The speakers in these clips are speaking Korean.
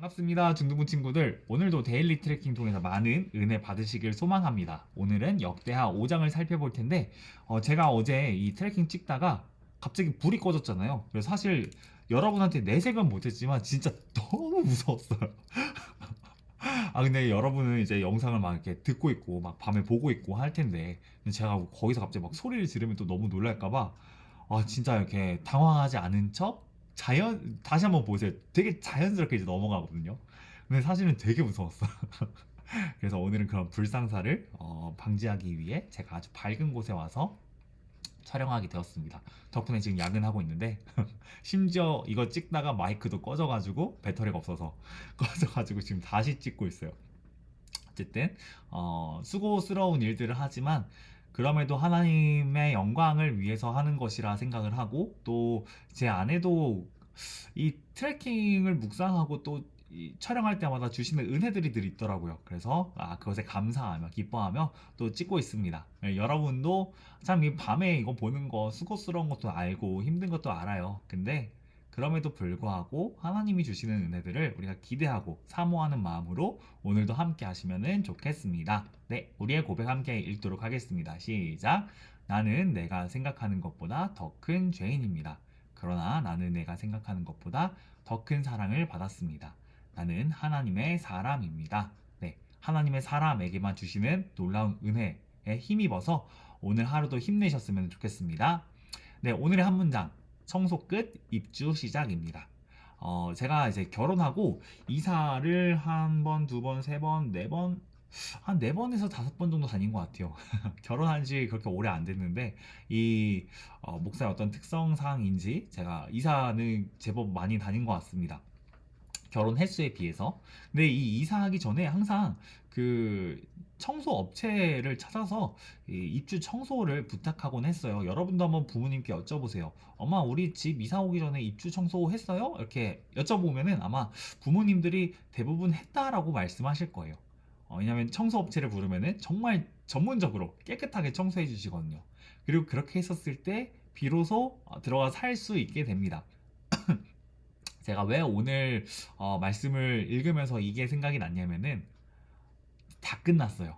반갑습니다. 중등부 친구들. 오늘도 데일리 트래킹 통해서 많은 은혜 받으시길 소망합니다. 오늘은 역대하 5장을 살펴볼 텐데, 제가 어제 이 트래킹 찍다가 갑자기 불이 꺼졌잖아요. 그래서 사실 여러분한테 내색은 못했지만 진짜 너무 무서웠어요. 근데 여러분은 이제 영상을 막 이렇게 듣고 있고, 막 밤에 보고 있고 할 텐데, 제가 거기서 갑자기 막 소리를 지르면 또 너무 놀랄까봐, 진짜 이렇게 당황하지 않은 척, 다시 한번 보세요. 되게 자연스럽게 이제 넘어가거든요. 근데 사실은 되게 무서웠어. 그래서 오늘은 그런 불상사를 방지하기 위해 제가 아주 밝은 곳에 와서 촬영하게 되었습니다. 덕분에 지금 야근하고 있는데 심지어 이거 찍다가 마이크도 꺼져가지고 배터리가 없어서 꺼져가지고 지금 다시 찍고 있어요. 어쨌든 수고스러운 일들을 하지만 그럼에도 하나님의 영광을 위해서 하는 것이라 생각을 하고, 또 제 아내도 이 트래킹을 묵상하고 또 이 촬영할 때마다 주시는 은혜들이 늘 있더라고요. 그래서 그것에 감사하며 기뻐하며 또 찍고 있습니다. 여러분도 참 이 밤에 이거 보는 거 수고스러운 것도 알고 힘든 것도 알아요. 근데 그럼에도 불구하고 하나님이 주시는 은혜들을 우리가 기대하고 사모하는 마음으로 오늘도 함께 하시면 좋겠습니다. 네, 우리의 고백 함께 읽도록 하겠습니다. 시작. 나는 내가 생각하는 것보다 더 큰 죄인입니다. 그러나 나는 내가 생각하는 것보다 더 큰 사랑을 받았습니다. 나는 하나님의 사람입니다. 네, 하나님의 사람에게만 주시는 놀라운 은혜에 힘입어서 오늘 하루도 힘내셨으면 좋겠습니다. 네, 오늘의 한 문장. 청소 끝, 입주 시작입니다. 제가 이제 결혼하고 이사를 한 번, 두 번, 세 번, 네 번, 한 네 번에서 다섯 번 정도 다닌 것 같아요. 결혼한 지 그렇게 오래 안 됐는데, 이 목사의 어떤 특성상인지 제가 이사는 제법 많이 다닌 것 같습니다. 결혼 횟수에 비해서. 근데 이 이사하기 전에 항상 그 청소 업체를 찾아서 이 입주 청소를 부탁하곤 했어요. 여러분도 한번 부모님께 여쭤보세요. 엄마, 우리 집 이사 오기 전에 입주 청소 했어요? 이렇게 여쭤보면은 아마 부모님들이 대부분 했다라고 말씀하실 거예요. 왜냐면 청소 업체를 부르면은 정말 전문적으로 깨끗하게 청소해 주시거든요. 그리고 그렇게 했었을 때 비로소 들어가 살 수 있게 됩니다. 제가 왜 오늘 말씀을 읽으면서 이게 생각이 났냐면은 다 끝났어요.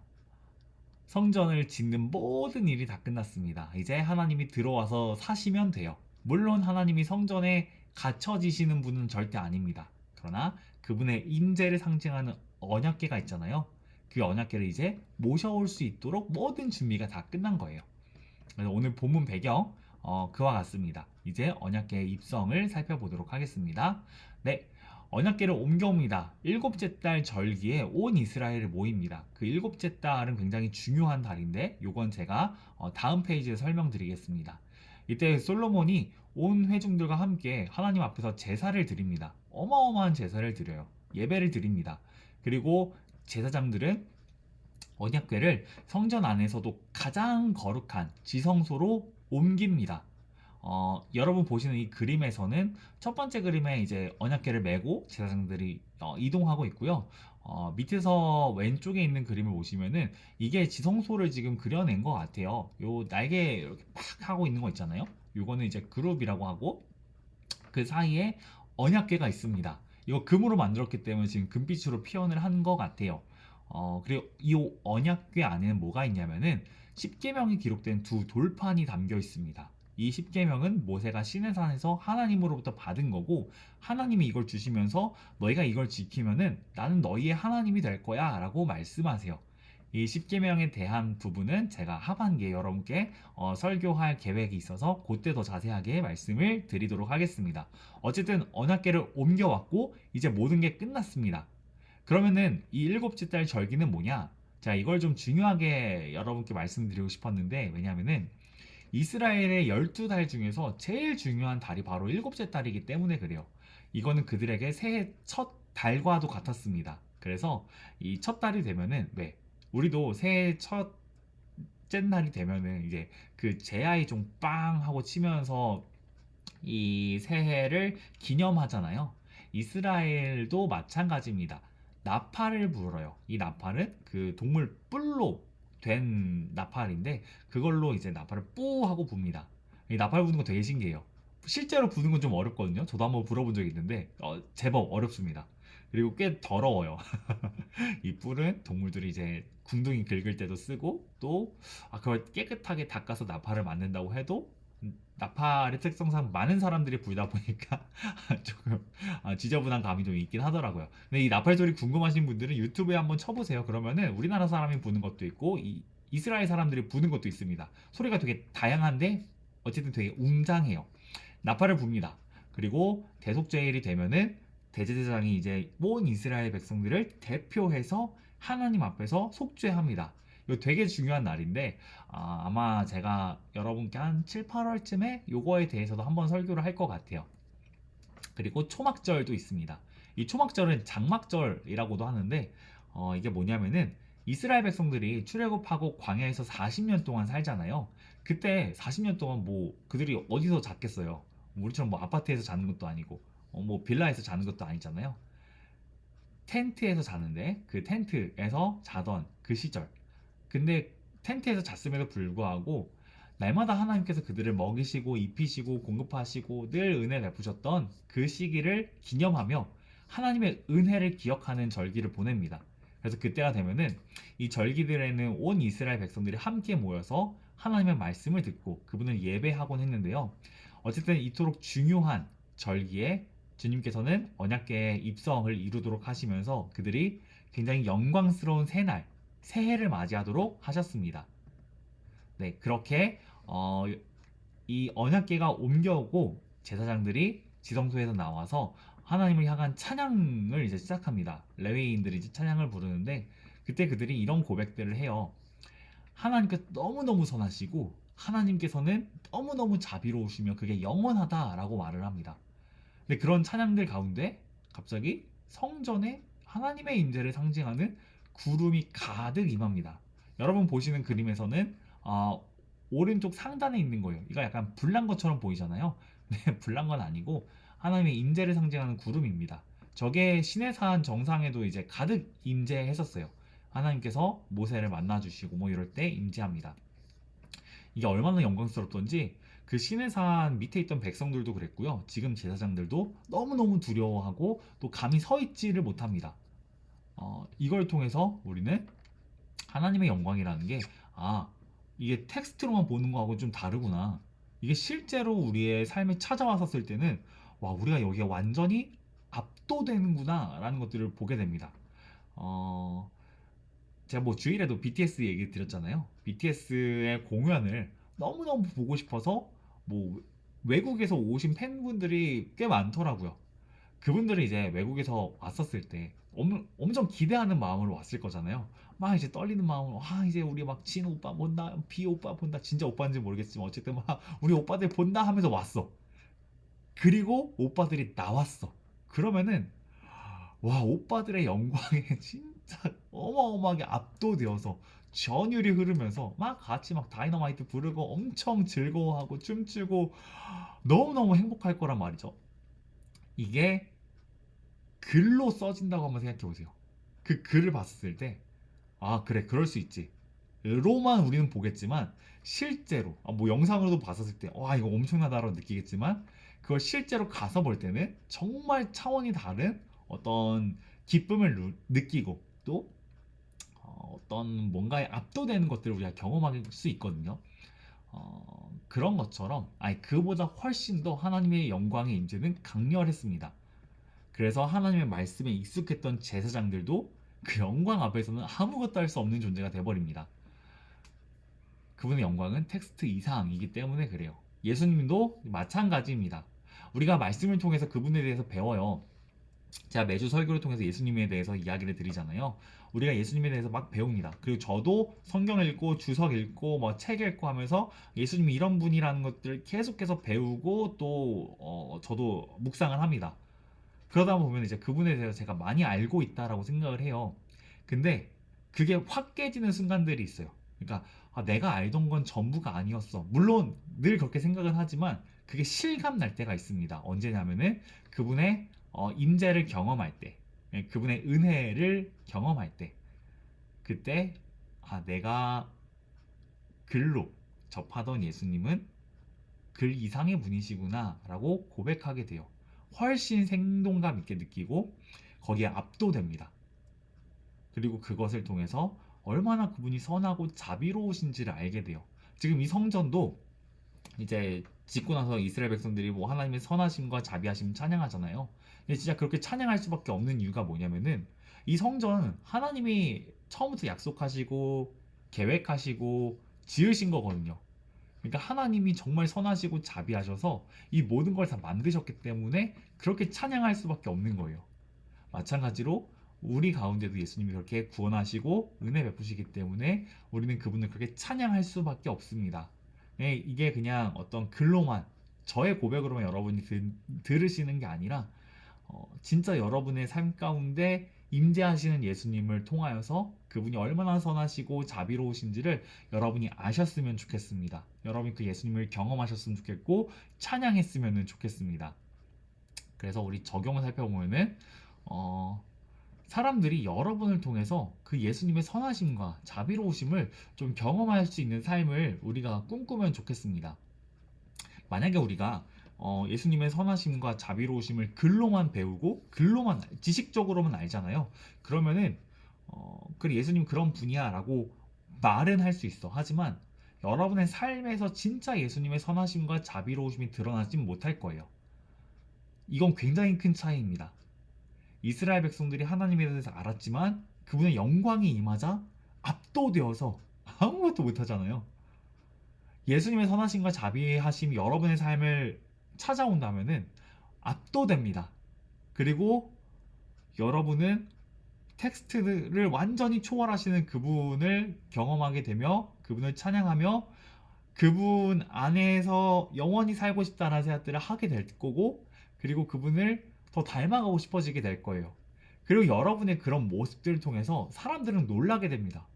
성전을 짓는 모든 일이 다 끝났습니다. 이제 하나님이 들어와서 사시면 돼요. 물론 하나님이 성전에 갇혀지시는 분은 절대 아닙니다. 그러나 그분의 임재를 상징하는 언약궤가 있잖아요. 그 언약궤를 이제 모셔올 수 있도록 모든 준비가 다 끝난 거예요. 그래서 오늘 본문 배경 그와 같습니다. 이제 언약궤의 입성을 살펴보도록 하겠습니다. 네, 언약궤를 옮겨옵니다. 일곱째 달 절기에 온 이스라엘을 모입니다. 그 일곱째 달은 굉장히 중요한 달인데 요건 제가 다음 페이지에 설명드리겠습니다. 이때 솔로몬이 온 회중들과 함께 하나님 앞에서 제사를 드립니다. 어마어마한 제사를 드려요. 예배를 드립니다. 그리고 제사장들은 언약궤를 성전 안에서도 가장 거룩한 지성소로 옮깁니다. 여러분 보시는 이 그림에서는 첫 번째 그림에 이제 언약궤를 메고 제사장들이 이동하고 있고요. 밑에서 왼쪽에 있는 그림을 보시면은 이게 지성소를 지금 그려낸 것 같아요. 요 날개 이렇게 팍 하고 있는 거 있잖아요. 요거는 이제 그룹이라고 하고 그 사이에 언약궤가 있습니다. 이거 금으로 만들었기 때문에 지금 금빛으로 표현을 한 것 같아요. 그리고 이 언약궤 안에는 뭐가 있냐면은 십계명이 기록된 두 돌판이 담겨 있습니다. 이 십계명은 모세가 시내산에서 하나님으로부터 받은 거고, 하나님이 이걸 주시면서 너희가 이걸 지키면은 나는 너희의 하나님이 될 거야라고 말씀하세요. 이 십계명에 대한 부분은 제가 하반기에 여러분께 설교할 계획이 있어서 그때 더 자세하게 말씀을 드리도록 하겠습니다. 어쨌든 언약궤를 옮겨왔고 이제 모든 게 끝났습니다. 그러면은 이 일곱째 달 절기는 뭐냐? 자, 이걸 좀 중요하게 여러분께 말씀드리고 싶었는데, 왜냐면은 이스라엘의 12달 중에서 제일 중요한 달이 바로 일곱째 달이기 때문에 그래요. 이거는 그들에게 새해 첫 달과도 같았습니다. 그래서 이 첫 달이 되면은 왜 우리도 새해 첫째 날이 되면은 이제 그 제아의 종 빵 하고 치면서 이 새해를 기념하잖아요. 이스라엘도 마찬가지입니다. 나팔을 불어요. 이 나팔은 그 동물 뿔로 된 나팔인데 그걸로 이제 나팔을 뿌 하고 붑니다. 이 나팔 부는 거 되게 신기해요. 실제로 부는 건 좀 어렵거든요. 저도 한번 불어본 적이 있는데 제법 어렵습니다. 그리고 꽤 더러워요. 이 뿔은 동물들이 이제 궁둥이 긁을 때도 쓰고 또 그걸 깨끗하게 닦아서 나팔을 만든다고 해도 나팔의 특성상 많은 사람들이 불다 보니까 조금 지저분한 감이 좀 있긴 하더라고요. 근데 이 나팔 소리 궁금하신 분들은 유튜브에 한번 쳐보세요. 그러면은 우리나라 사람이 부는 것도 있고 이스라엘 사람들이 부는 것도 있습니다. 소리가 되게 다양한데 어쨌든 되게 웅장해요. 나팔을 붑니다. 그리고 대속죄일이 되면은 대제사장이 이제 온 이스라엘 백성들을 대표해서 하나님 앞에서 속죄합니다. 이거 되게 중요한 날인데 아마 제가 여러분께 한 7, 8월쯤에 요거에 대해서도 한번 설교를 할 것 같아요. 그리고 초막절도 있습니다. 이 초막절은 장막절이라고도 하는데 이게 뭐냐면은 이스라엘 백성들이 출애굽하고 광야에서 40년 동안 살잖아요. 그때 40년 동안 뭐 그들이 어디서 잤겠어요? 우리처럼 뭐 아파트에서 자는 것도 아니고 뭐 빌라에서 자는 것도 아니잖아요. 텐트에서 자는데 그 텐트에서 자던 그 시절. 근데 텐트에서 잤음에도 불구하고 날마다 하나님께서 그들을 먹이시고 입히시고 공급하시고 늘 은혜 베푸셨던 그 시기를 기념하며 하나님의 은혜를 기억하는 절기를 보냅니다. 그래서 그때가 되면은 이 절기들에는 온 이스라엘 백성들이 함께 모여서 하나님의 말씀을 듣고 그분을 예배하곤 했는데요. 어쨌든 이토록 중요한 절기에 주님께서는 언약궤의 입성을 이루도록 하시면서 그들이 굉장히 영광스러운 새날, 새해를 맞이하도록 하셨습니다. 네, 그렇게 이 언약궤가 옮겨오고 제사장들이 지성소에서 나와서 하나님을 향한 찬양을 이제 시작합니다. 레위인들이 이제 찬양을 부르는데 그때 그들이 이런 고백들을 해요. 하나님께서 너무너무 선하시고 하나님께서는 너무너무 자비로우시며 그게 영원하다라고 말을 합니다. 근데 그런 찬양들 가운데 갑자기 성전에 하나님의 임재를 상징하는 구름이 가득 임합니다. 여러분 보시는 그림에서는 오른쪽 상단에 있는 거예요. 이거 약간 불난 것처럼 보이잖아요. 네, 불난 건 아니고 하나님의 임재를 상징하는 구름입니다. 저게 시내산 정상에도 이제 가득 임재했었어요. 하나님께서 모세를 만나주시고 뭐 이럴 때 임재합니다. 이게 얼마나 영광스럽던지 그 시내산 밑에 있던 백성들도 그랬고요. 지금 제사장들도 너무너무 두려워하고 또 감히 서 있지를 못합니다. 이걸 통해서 우리는 하나님의 영광이라는 게 이게 텍스트로만 보는 거하고 좀 다르구나. 이게 실제로 우리의 삶에 찾아왔었을 때는 와, 우리가 여기에 완전히 압도되는구나 라는 것들을 보게 됩니다. 어, 제가 뭐 주일에도 BTS 얘기 드렸잖아요. BTS의 공연을 너무너무 보고 싶어서 뭐 외국에서 오신 팬분들이 꽤 많더라고요. 그분들이 이제 외국에서 왔었을 때 엄청 기대하는 마음으로 왔을 거잖아요. 막 이제 떨리는 마음으로 이제 우리 막 진 오빠 본다, 비 오빠 본다, 진짜 오빠인지 모르겠지만 어쨌든 막 우리 오빠들 본다 하면서 왔어. 그리고 오빠들이 나왔어. 그러면은 와, 오빠들의 영광에 진짜 어마어마하게 압도되어서 전율이 흐르면서 막 같이 막 다이너마이트 부르고 엄청 즐거워하고 춤추고 너무너무 행복할 거란 말이죠. 이게 글로 써진다고 한번 생각해 보세요. 그 글을 봤을 때, 그래, 그럴 수 있지. 로만 우리는 보겠지만, 실제로, 뭐 영상으로도 봤었을 때, 이거 엄청나다라고 느끼겠지만, 그걸 실제로 가서 볼 때는 정말 차원이 다른 어떤 기쁨을 느끼고, 또 어떤 뭔가에 압도되는 것들을 우리가 경험할 수 있거든요. 그런 것처럼, 그보다 훨씬 더 하나님의 영광의 임재는 강렬했습니다. 그래서 하나님의 말씀에 익숙했던 제사장들도 그 영광 앞에서는 아무것도 할 수 없는 존재가 되어버립니다. 그분의 영광은 텍스트 이상이기 때문에 그래요. 예수님도 마찬가지입니다. 우리가 말씀을 통해서 그분에 대해서 배워요. 제가 매주 설교를 통해서 예수님에 대해서 이야기를 드리잖아요. 우리가 예수님에 대해서 막 배웁니다. 그리고 저도 성경 읽고 주석 읽고 뭐 책 읽고 하면서 예수님이 이런 분이라는 것들을 계속해서 배우고 또 저도 묵상을 합니다. 그러다 보면 이제 그분에 대해서 제가 많이 알고 있다라고 생각을 해요. 근데 그게 확 깨지는 순간들이 있어요. 그러니까 내가 알던 건 전부가 아니었어. 물론 늘 그렇게 생각은 하지만 그게 실감 날 때가 있습니다. 언제냐면은 그분의 임재를 경험할 때, 그분의 은혜를 경험할 때, 그때 내가 글로 접하던 예수님은 글 이상의 분이시구나라고 고백하게 돼요. 훨씬 생동감 있게 느끼고 거기에 압도됩니다. 그리고 그것을 통해서 얼마나 그분이 선하고 자비로우신지를 알게 돼요. 지금 이 성전도 이제 짓고 나서 이스라엘 백성들이 뭐 하나님의 선하심과 자비하심 찬양하잖아요. 근데 진짜 그렇게 찬양할 수밖에 없는 이유가 뭐냐면은 이 성전 하나님이 처음부터 약속하시고 계획하시고 지으신 거거든요. 그러니까 하나님이 정말 선하시고 자비하셔서 이 모든 걸 다 만드셨기 때문에 그렇게 찬양할 수밖에 없는 거예요. 마찬가지로 우리 가운데도 예수님이 그렇게 구원하시고 은혜 베푸시기 때문에 우리는 그분을 그렇게 찬양할 수밖에 없습니다. 네, 이게 그냥 어떤 글로만 저의 고백으로만 여러분이 들으시는 게 아니라 진짜 여러분의 삶 가운데 임재하시는 예수님을 통하여서 그분이 얼마나 선하시고 자비로우신지를 여러분이 아셨으면 좋겠습니다. 여러분이 그 예수님을 경험하셨으면 좋겠고 찬양했으면 좋겠습니다. 그래서 우리 적용을 살펴보면은 사람들이 여러분을 통해서 그 예수님의 선하심과 자비로우심을 좀 경험할 수 있는 삶을 우리가 꿈꾸면 좋겠습니다. 만약에 우리가 예수님의 선하심과 자비로우심을 글로만 배우고 글로만 지식적으로만 알잖아요. 그러면은 그래 예수님 그런 분이야 라고 말은 할 수 있어. 하지만 여러분의 삶에서 진짜 예수님의 선하심과 자비로우심이 드러나진 못할 거예요. 이건 굉장히 큰 차이입니다. 이스라엘 백성들이 하나님에 대해서 알았지만 그분의 영광이 임하자 압도되어서 아무것도 못하잖아요. 예수님의 선하심과 자비하심이 여러분의 삶을 찾아온다면은 압도됩니다. 그리고 여러분은 텍스트를 완전히 초월하시는 그분을 경험하게 되며 그분을 찬양하며 그분 안에서 영원히 살고 싶다는 생각들을 하게 될 거고 그리고 그분을 더 닮아가고 싶어지게 될 거예요. 그리고 여러분의 그런 모습들을 통해서 사람들은 놀라게 됩니다.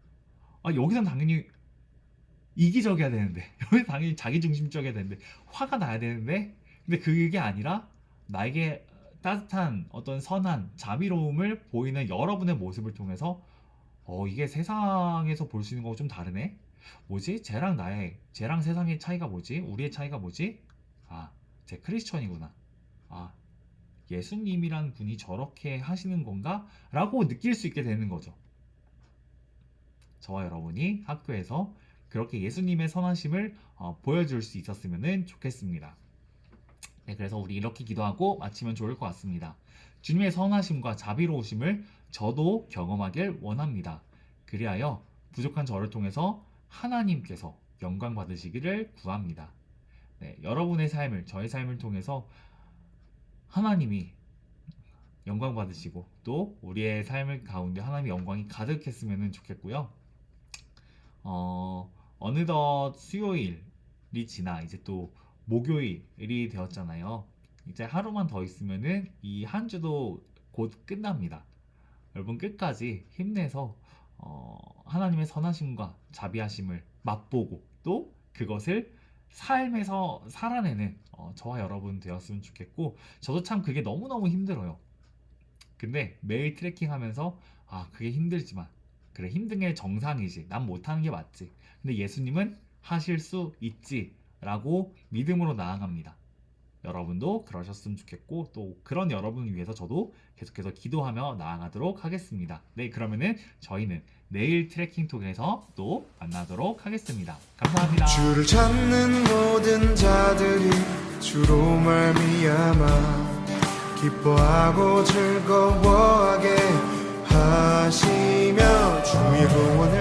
여기선 당연히 이기적이어야 되는데 여기서 당연히 자기중심적이어야 되는데 화가 나야 되는데 근데 그게 아니라 나에게 따뜻한 어떤 선한 자비로움을 보이는 여러분의 모습을 통해서 이게 세상에서 볼 수 있는 거하고 좀 다르네? 뭐지? 쟤랑 세상의 차이가 뭐지? 우리의 차이가 뭐지? 쟤 크리스천이구나. 예수님이란 분이 저렇게 하시는 건가? 라고 느낄 수 있게 되는 거죠. 저와 여러분이 학교에서 그렇게 예수님의 선하심을 보여줄 수 있었으면 좋겠습니다. 네, 그래서 우리 이렇게 기도하고 마치면 좋을 것 같습니다. 주님의 선하심과 자비로우심을 저도 경험하길 원합니다. 그리하여 부족한 저를 통해서 하나님께서 영광 받으시기를 구합니다. 네, 여러분의 삶을, 저의 삶을 통해서 하나님이 영광 받으시고 또 우리의 삶을 가운데 하나님의 영광이 가득했으면 좋겠고요. 어느덧 수요일이 지나 이제 또 목요일이 되었잖아요. 이제 하루만 더 있으면은 이 한 주도 곧 끝납니다. 여러분 끝까지 힘내서 하나님의 선하심과 자비하심을 맛보고 또 그것을 삶에서 살아내는 저와 여러분 되었으면 좋겠고 저도 참 그게 너무너무 힘들어요. 근데 매일 트레킹 하면서 그게 힘들지만 그래 힘든 게 정상이지 난 못하는 게 맞지 근데 예수님은 하실 수 있지 라고 믿음으로 나아갑니다. 여러분도 그러셨으면 좋겠고 또 그런 여러분을 위해서 저도 계속해서 기도하며 나아가도록 하겠습니다. 네, 그러면은 저희는 내일 트레킹톡에서 또 만나도록 하겠습니다. 감사합니다. 주를 찾는 모든 자들이 주로 말미암아 기뻐하고 즐거워하게 하시며 주의 구원을